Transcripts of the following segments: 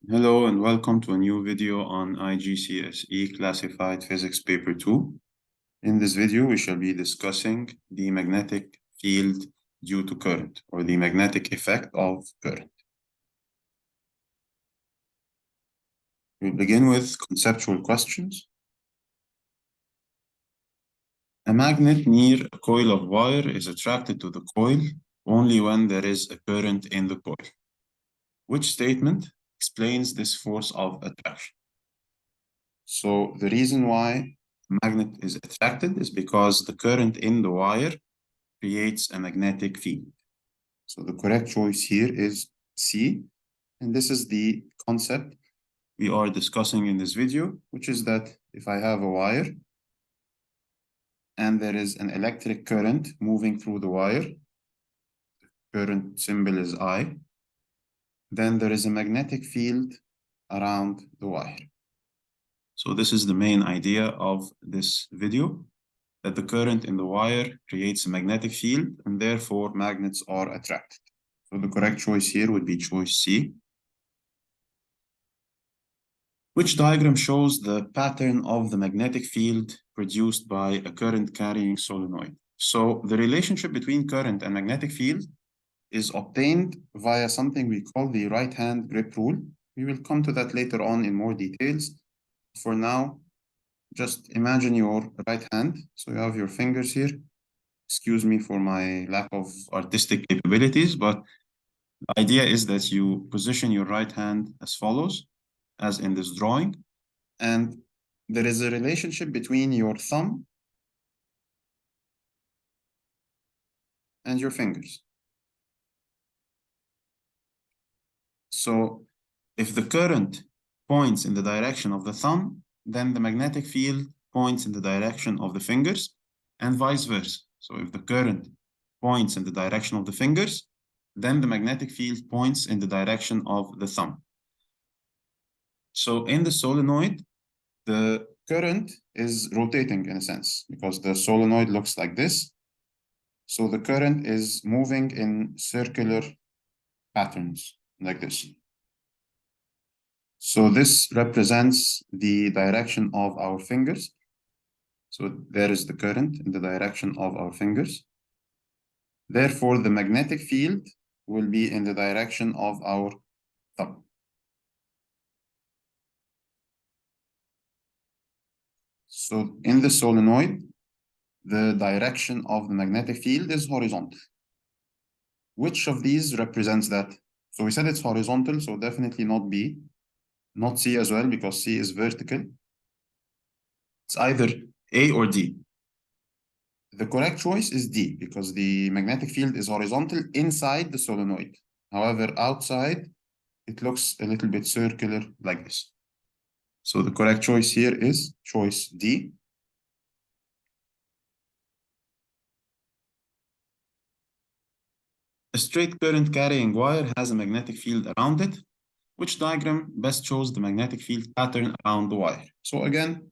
Hello and welcome to a new video on IGCSE Classified Physics Paper 2. In this video, we shall be discussing the magnetic field due to current, or the magnetic effect of current. We'll begin with conceptual questions. A magnet near a coil of wire is attracted to the coil only when there is a current in the coil. Which statement explains this force of attraction? So the reason why a magnet is attracted is because the current in the wire creates a magnetic field. So the correct choice here is C, and this is the concept we are discussing in this video, which is that if I have a wire and there is an electric current moving through the wire, current symbol is I, then there is a magnetic field around the wire. So this is the main idea of this video, that the current in the wire creates a magnetic field and therefore magnets are attracted. So the correct choice here would be choice C. Which diagram shows the pattern of the magnetic field produced by a current carrying solenoid? So the relationship between current and magnetic field is obtained via something we call the right-hand grip rule. We will come to that later on in more details. For now, just imagine your right hand. So you have your fingers here. Excuse me for my lack of artistic capabilities, but the idea is that you position your right hand as follows, as in this drawing, and there is a relationship between your thumb and your fingers. So if the current points in the direction of the thumb, then the magnetic field points in the direction of the fingers, and vice versa. So if the current points in the direction of the fingers, then the magnetic field points in the direction of the thumb. So in the solenoid, the current is rotating in a sense, because the solenoid looks like this. So the current is moving in circular patterns like this. So this represents the direction of our fingers. So there is the current in the direction of our fingers. Therefore, the magnetic field will be in the direction of our thumb. So in the solenoid, the direction of the magnetic field is horizontal. Which of these represents that? So we said it's horizontal, so definitely not B, not C as well, because C is vertical. It's either A or D. The correct choice is D, because the magnetic field is horizontal inside the solenoid. However, outside, it looks a little bit circular like this. So the correct choice here is choice D. A straight current carrying wire has a magnetic field around it. Which diagram best shows the magnetic field pattern around the wire? So again,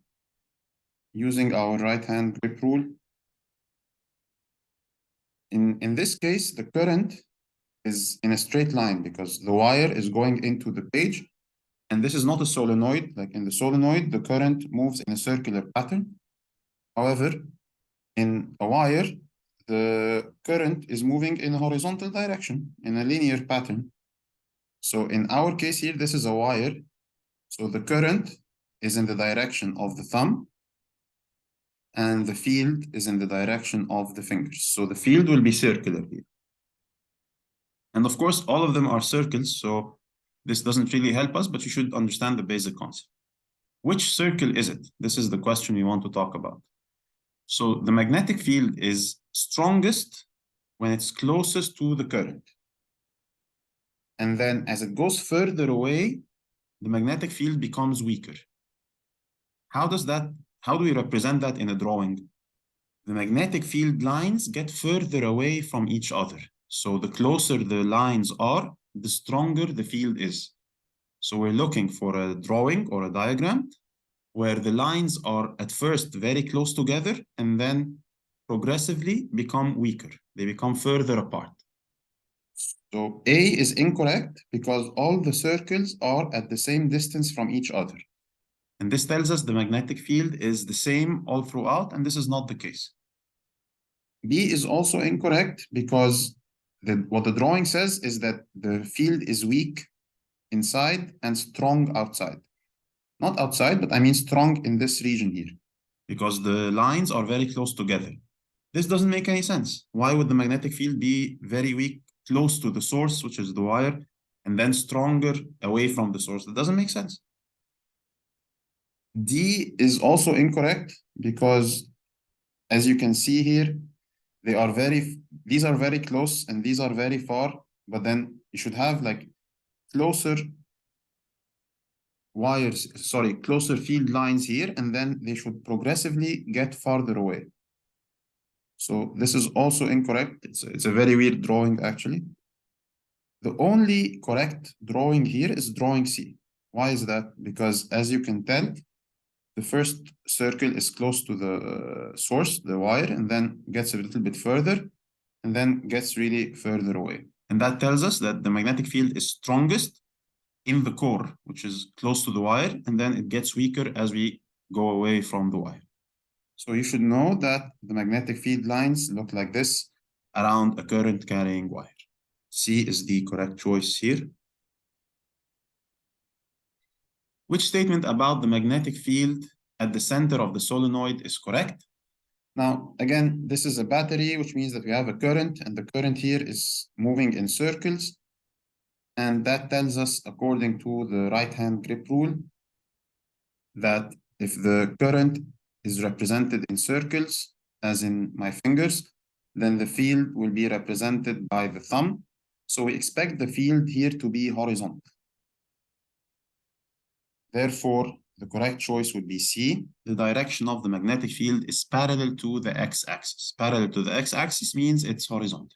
using our right-hand grip rule, in this case, the current is in a straight line because the wire is going into the page, and this is not a solenoid. Like in the solenoid, the current moves in a circular pattern. However, in a wire, the current is moving in a horizontal direction, in a linear pattern. So in our case here, this is a wire. So the current is in the direction of the thumb, and the field is in the direction of the fingers. So the field will be circular here. And of course, all of them are circles, so this doesn't really help us, but you should understand the basic concept. Which circle is it? This is the question we want to talk about. So the magnetic field is strongest when it's closest to the current. And then as it goes further away, the magnetic field becomes weaker. How do we represent that in a drawing? The magnetic field lines get further away from each other. So the closer the lines are, the stronger the field is. So we're looking for a drawing or a diagram where the lines are at first very close together and then progressively become weaker. They become further apart. So A is incorrect because all the circles are at the same distance from each other. And this tells us the magnetic field is the same all throughout, and this is not the case. B is also incorrect because what the drawing says is that the field is weak inside and strong outside. Not outside, but I mean strong in this region here, because the lines are very close together. This doesn't make any sense. Why would the magnetic field be very weak close to the source, which is the wire, and then stronger away from the source? That doesn't make sense. D is also incorrect because, as you can see here, these are very close and these are very far, but then you should have like closer closer field lines here, and then they should progressively get farther away. So this is also incorrect. It's a very weird drawing, actually. The only correct drawing here is drawing C. Why is that? Because as you can tell, the first circle is close to the source, the wire, and then gets a little bit further, and then gets really further away. And that tells us that the magnetic field is strongest in the core, which is close to the wire, and then it gets weaker as we go away from the wire. So you should know that the magnetic field lines look like this around a current carrying wire. C is the correct choice here. Which statement about the magnetic field at the center of the solenoid is correct? Now, again, this is a battery, which means that we have a current, and the current here is moving in circles. And that tells us, according to the right-hand grip rule, that if the current is represented in circles, as in my fingers, then the field will be represented by the thumb. So we expect the field here to be horizontal. Therefore, the correct choice would be C. The direction of the magnetic field is parallel to the x-axis. Parallel to the x-axis means it's horizontal.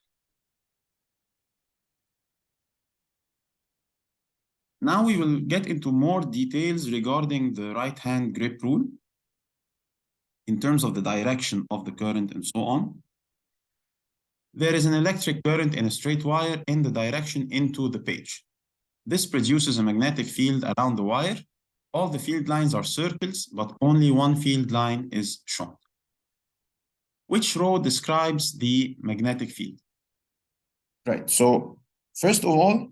Now we will get into more details regarding the right-hand grip rule in terms of the direction of the current and so on. There is an electric current in a straight wire in the direction into the page. This produces a magnetic field around the wire. All the field lines are circles, but only one field line is shown. Which row describes the magnetic field? Right, so first of all,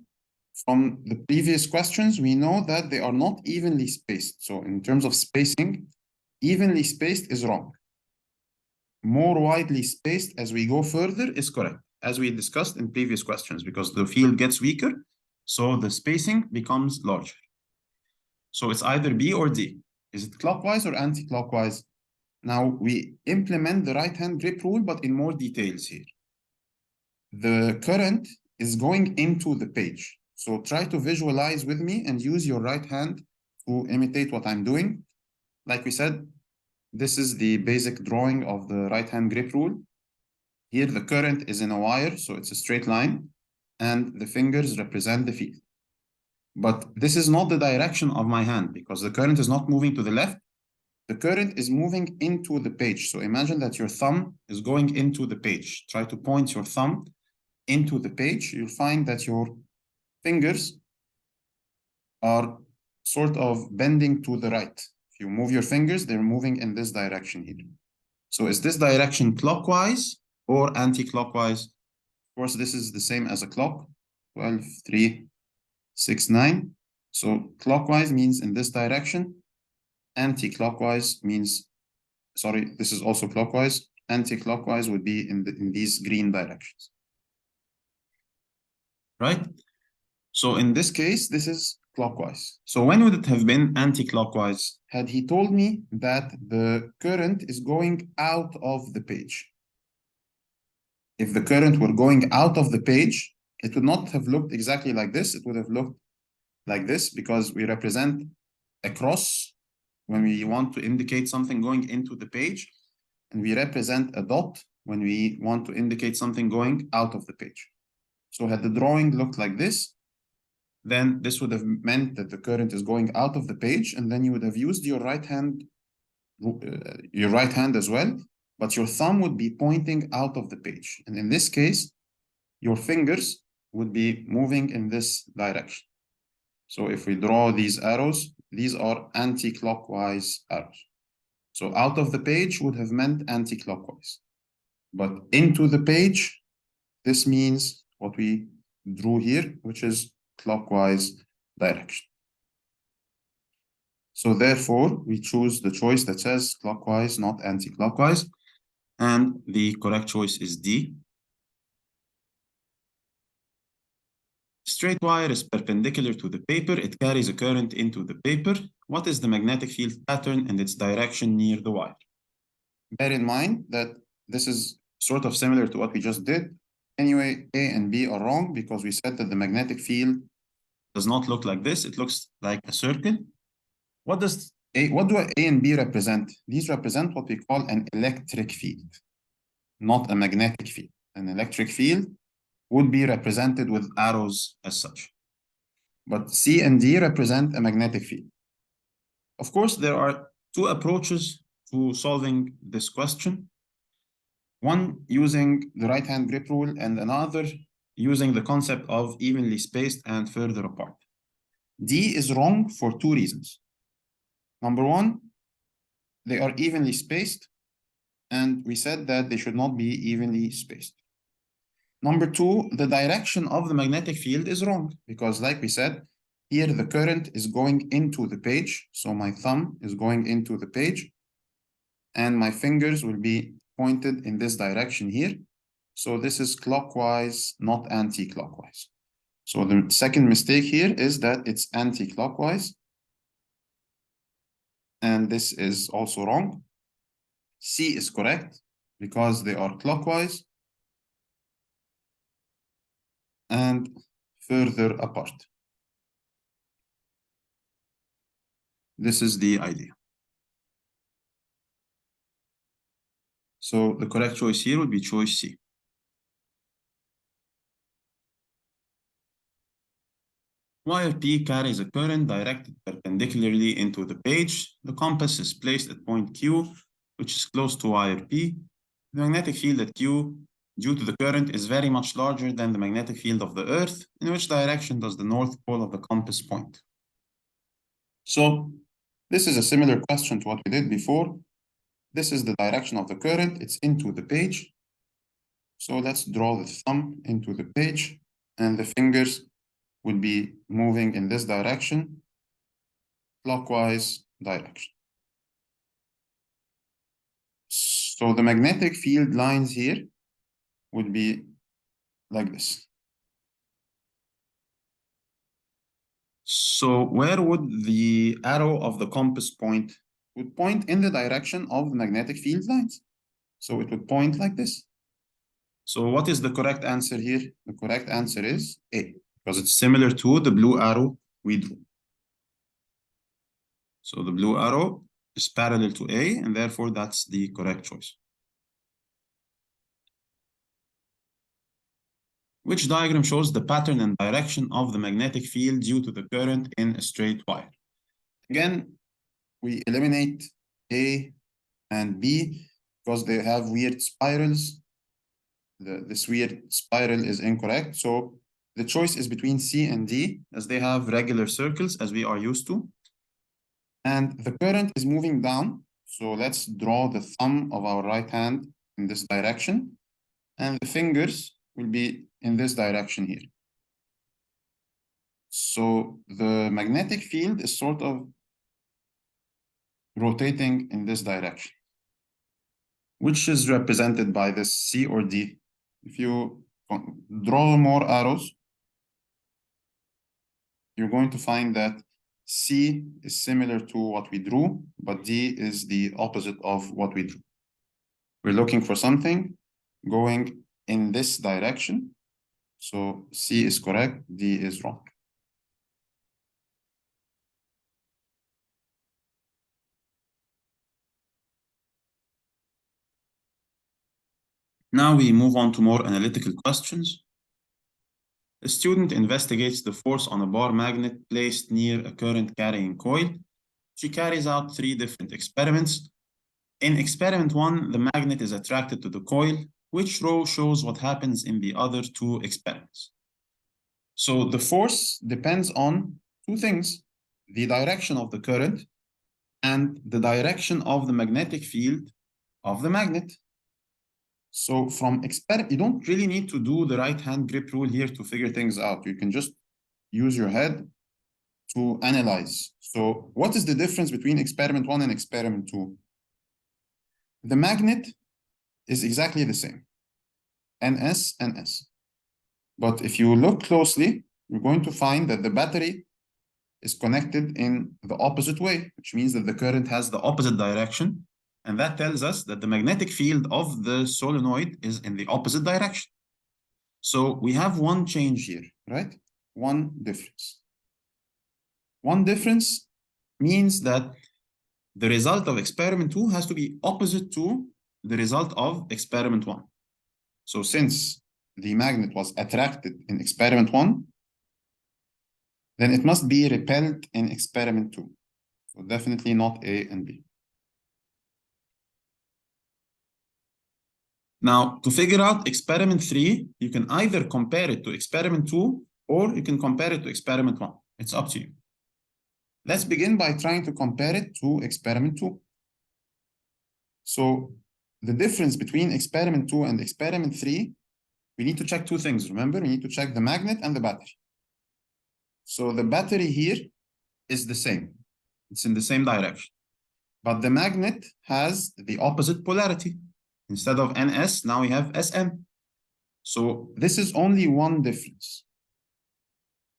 from the previous questions, we know that they are not evenly spaced. So in terms of spacing, evenly spaced is wrong. More widely spaced as we go further is correct, as we discussed in previous questions, because the field gets weaker, so the spacing becomes larger. So it's either B or D. Is it clockwise or anti-clockwise? Now we implement the right-hand grip rule, but in more details here. The current is going into the page. So try to visualize with me and use your right hand to imitate what I'm doing. Like we said, this is the basic drawing of the right-hand grip rule. Here, the current is in a wire, so it's a straight line, and the fingers represent the field. But this is not the direction of my hand because the current is not moving to the left. The current is moving into the page. So imagine that your thumb is going into the page. Try to point your thumb into the page. You'll find that your fingers are sort of bending to the right. If you move your fingers, they're moving in this direction here. So is this direction clockwise or anti-clockwise? Of course, this is the same as a clock, 12, 3, 6, 9. So clockwise means in this direction. Anti-clockwise means, sorry, this is also clockwise. Anti-clockwise would be in these green directions. Right? So in this case, this is clockwise. So when would it have been anti-clockwise? Had he told me that the current is going out of the page. If the current were going out of the page, it would not have looked exactly like this. It would have looked like this because we represent a cross when we want to indicate something going into the page, and we represent a dot when we want to indicate something going out of the page. So had the drawing looked like this, then this would have meant that the current is going out of the page, and then you would have used your right hand as well, but your thumb would be pointing out of the page. And in this case, your fingers would be moving in this direction. So if we draw these arrows, these are anti-clockwise arrows. So out of the page would have meant anti-clockwise. But into the page, this means what we drew here, which is clockwise direction. So therefore, we choose the choice that says clockwise, not anti-clockwise. And the correct choice is D. Straight wire is perpendicular to the paper. It carries a current into the paper. What is the magnetic field pattern and its direction near the wire? Bear in mind that this is sort of similar to what we just did. Anyway, A and B are wrong because we said that the magnetic field does not look like this. It looks like a circle. What do A and B represent? These represent what we call an electric field, not a magnetic field. An electric field would be represented with arrows as such. But C and D represent a magnetic field. Of course, there are two approaches to solving this question. One using the right-hand grip rule and another using the concept of evenly spaced and further apart. D is wrong for two reasons. Number one, they are evenly spaced, and we said that they should not be evenly spaced. Number two, the direction of the magnetic field is wrong because, like we said, here the current is going into the page. So my thumb is going into the page and my fingers will be pointed in this direction here. So this is clockwise, not anti-clockwise. So the second mistake here is that it's anti-clockwise. And this is also wrong. C is correct because they are clockwise and further apart. This is the idea. So the correct choice here would be choice C. Wire P carries a current directed perpendicularly into the page. The compass is placed at point Q, which is close to wire P. The magnetic field at Q, due to the current, is very much larger than the magnetic field of the Earth. In which direction does the north pole of the compass point? So this is a similar question to what we did before. This is the direction of the current. It's into the page. So let's draw the thumb into the page and the fingers would be moving in this direction, clockwise direction. So the magnetic field lines here would be like this. So where would the arrow of the compass point? Would point in the direction of the magnetic field lines. So it would point like this. So what is the correct answer here? The correct answer is A, because it's similar to the blue arrow we drew. So the blue arrow is parallel to A, and therefore that's the correct choice. Which diagram shows the pattern and direction of the magnetic field due to the current in a straight wire? Again, we eliminate A and B because they have weird spirals. This weird spiral is incorrect. So the choice is between C and D, as they have regular circles as we are used to. And the current is moving down. So let's draw the thumb of our right hand in this direction. And the fingers will be in this direction here. So the magnetic field is sort of rotating in this direction, which is represented by this C or D. If you draw more arrows, you're going to find that C is similar to what we drew, but D is the opposite of what we drew. We're looking for something going in this direction. So C is correct, D is wrong. Now we move on to more analytical questions. A student investigates the force on a bar magnet placed near a current-carrying coil. She carries out 3 different experiments. In experiment 1, the magnet is attracted to the coil. Which row shows what happens in the other 2 experiments? So the force depends on two things: the direction of the current and the direction of the magnetic field of the magnet. So from experiment, you don't really need to do the right-hand grip rule here to figure things out. You can just use your head to analyze. So what is the difference between experiment 1 and experiment 2? The magnet is exactly the same, NS, NS. But if you look closely, you're going to find that the battery is connected in the opposite way, which means that the current has the opposite direction. And that tells us that the magnetic field of the solenoid is in the opposite direction. So we have one change here, right? One difference. One difference means that the result of experiment 2 has to be opposite to the result of experiment 1. So since the magnet was attracted in experiment 1, then it must be repelled in experiment 2. So definitely not A and B. Now, to figure out experiment 3, you can either compare it to experiment 2 or you can compare it to experiment 1. It's up to you. Let's begin by trying to compare it to experiment 2. So the difference between experiment 2 and experiment 3, we need to check two things. Remember, we need to check the magnet and the battery. So the battery here is the same. It's in the same direction. But the magnet has the opposite polarity. Instead of NS, now we have SN. So this is only one difference.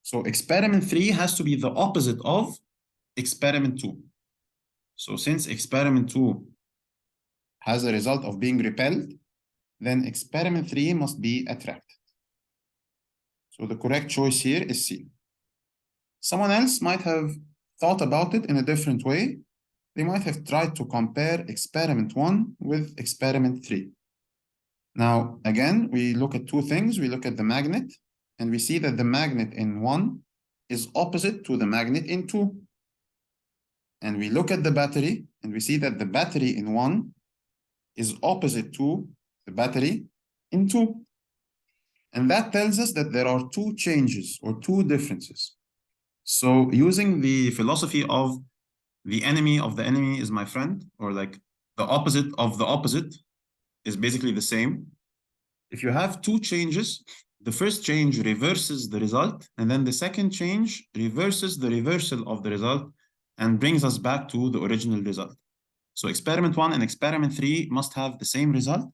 So experiment 3 has to be the opposite of experiment 2. So since experiment 2 has a result of being repelled, then experiment 3 must be attracted. So the correct choice here is C. Someone else might have thought about it in a different way. They might have tried to compare experiment 1 with experiment 3. Now, again, we look at two things. We look at the magnet, and we see that the magnet in 1 is opposite to the magnet in 2. And we look at the battery, and we see that the battery in 1 is opposite to the battery in 2. And that tells us that there are two changes or two differences. So using the philosophy of the enemy of the enemy is my friend, or like the opposite of the opposite is basically the same. If you have two changes, the first change reverses the result, and then the second change reverses the reversal of the result and brings us back to the original result. So experiment 1 and experiment 3 must have the same result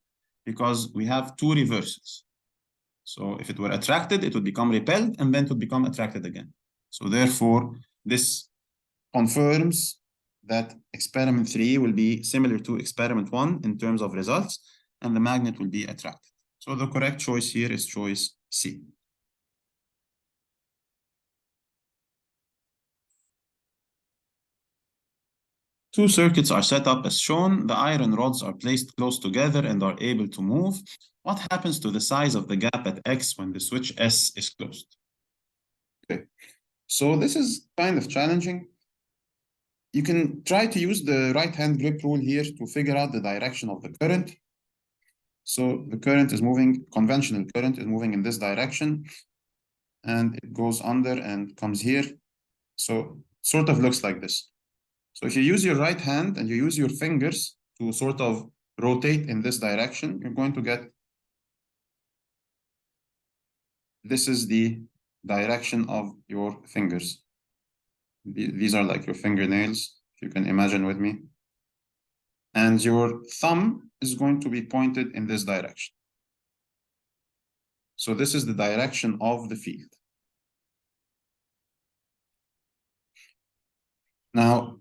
because we have two reversals. So if it were attracted, it would become repelled, and then it would become attracted again. So therefore, this confirms that experiment 3 will be similar to experiment 1 in terms of results, and the magnet will be attracted. So the correct choice here is choice C. Two circuits are set up as shown. The iron rods are placed close together and are able to move. What happens to the size of the gap at X when the switch S is closed? Okay, so this is kind of challenging. You can try to use the right-hand grip rule here to figure out the direction of the current. So the current is moving, conventional current is moving in this direction, and it goes under and comes here. So sort of looks like this. So if you use your right hand and you use your fingers to sort of rotate in this direction, you're going to get, this is the direction of your fingers. These are like your fingernails, if you can imagine with me. And your thumb is going to be pointed in this direction. So this is the direction of the field. Now,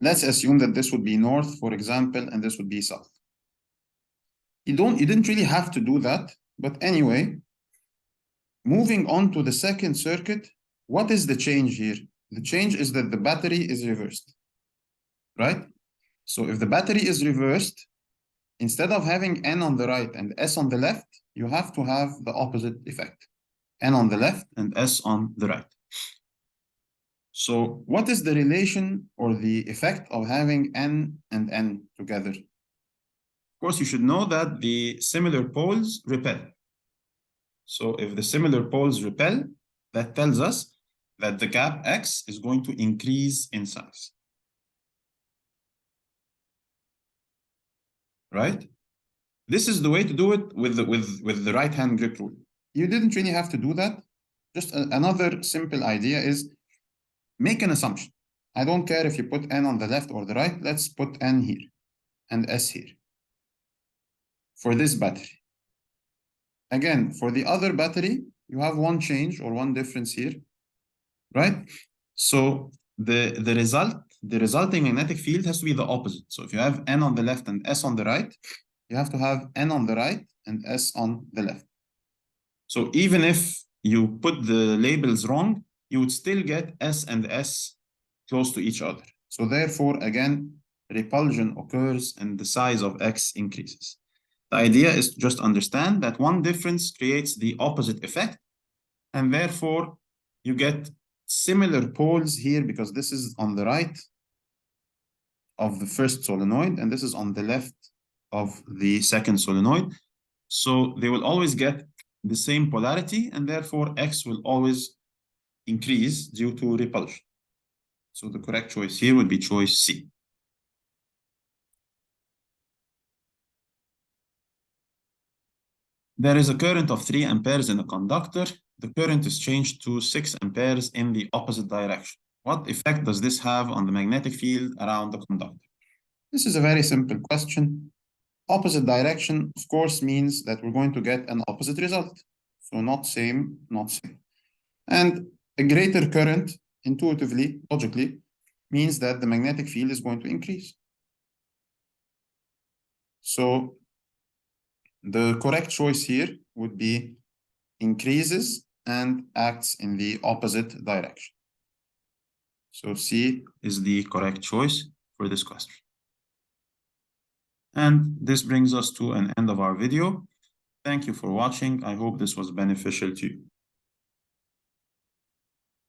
let's assume that this would be north, for example, and this would be south. You didn't really have to do that, but anyway, moving on to the second circuit, what is the change here? The change is that the battery is reversed, right? So if the battery is reversed, instead of having N on the right and S on the left, you have to have the opposite effect. N on the left and S on the right. So what is the relation or the effect of having N and N together? Of course, you should know that the similar poles repel. So if the similar poles repel, that tells us that the gap X is going to increase in size. Right? This is the way to do it with the right-hand grip rule. You didn't really have to do that. Just another simple idea is make an assumption. I don't care if you put N on the left or the right. Let's put N here and S here for this battery. Again, for the other battery, you have one change or one difference here, right? So the resulting magnetic field has to be the opposite. So if you have N on the left and S on the right, you have to have N on the right and S on the left. So even if you put the labels wrong, you would still get S and S close to each other. So therefore, again, repulsion occurs and the size of X increases. The idea is to just understand that one difference creates the opposite effect, and therefore you get similar poles here because this is on the right of the first solenoid and this is on the left of the second solenoid. So they will always get the same polarity and therefore X will always increase due to repulsion. So the correct choice here would be choice C. There is a current of 3 amperes in a conductor. The current is changed to 6 amperes in the opposite direction. What effect does this have on the magnetic field around the conductor? This is a very simple question. Opposite direction, of course, means that we're going to get an opposite result. So not same, not same. And a greater current, intuitively, logically, means that the magnetic field is going to increase. So the correct choice here would be increases and acts in the opposite direction. So C is the correct choice for this question. And this brings us to an end of our video. Thank you for watching. I hope this was beneficial to you.